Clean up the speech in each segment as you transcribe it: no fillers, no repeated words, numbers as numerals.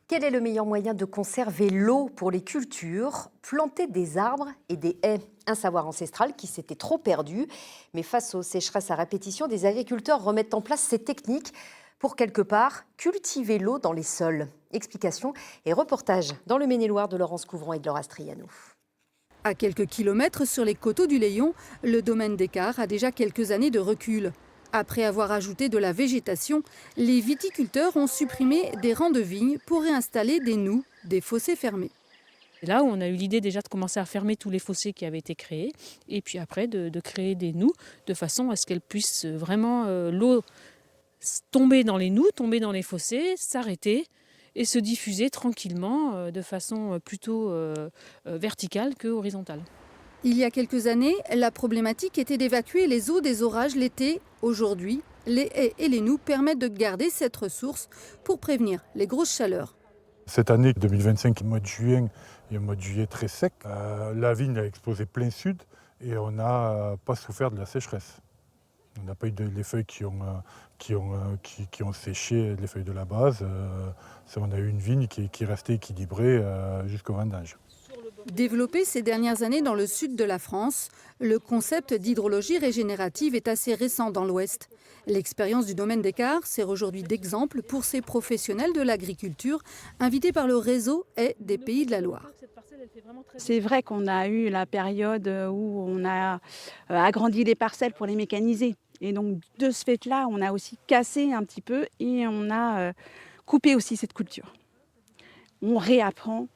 Quel est le meilleur moyen de conserver l'eau pour les cultures? Planter des arbres et des haies. Un savoir ancestral qui s'était trop perdu. Mais face aux sécheresses à répétition, des agriculteurs remettent en place ces techniques pour quelque part cultiver l'eau dans les sols. Explications et reportages dans le Maine-et-Loire de Laurence Couvrant et de Laura Striano. À quelques kilomètres sur les coteaux du Layon, le domaine d'Écart a déjà quelques années de recul. Après avoir ajouté de la végétation, les viticulteurs ont supprimé des rangs de vignes pour réinstaller des noues, des fossés fermés. C'est là où on a eu l'idée déjà de commencer à fermer tous les fossés qui avaient été créés et puis après de créer des noues de façon à ce qu'elles puissent vraiment, l'eau tomber dans les noues, tomber dans les fossés, s'arrêter et se diffuser tranquillement de façon plutôt verticale que horizontale. Il y a quelques années, la problématique était d'évacuer les eaux des orages l'été. Aujourd'hui, les haies et les noues permettent de garder cette ressource pour prévenir les grosses chaleurs. Cette année 2025, mois de juin et un mois de juillet très sec, la vigne a explosé plein sud et on n'a pas souffert de la sécheresse. On n'a pas eu les feuilles qui ont séché, les feuilles de la base. On a eu une vigne qui est restée équilibrée jusqu'au vendange. Développé ces dernières années dans le sud de la France, le concept d'hydrologie régénérative est assez récent dans l'Ouest. L'expérience du domaine d'Écart sert aujourd'hui d'exemple pour ces professionnels de l'agriculture invités par le réseau Haies des Pays de la Loire. C'est vrai qu'on a eu la période où on a agrandi les parcelles pour les mécaniser. Et donc de ce fait-là, on a aussi cassé un petit peu et on a coupé aussi cette culture. On réapprend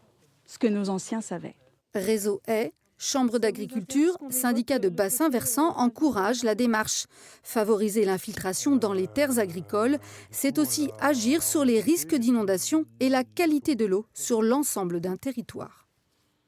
ce que nos anciens savaient. Réseau Haies, Chambre d'agriculture, syndicats de bassins versants encouragent la démarche. Favoriser l'infiltration dans les terres agricoles, c'est aussi agir sur les risques d'inondation et la qualité de l'eau sur l'ensemble d'un territoire.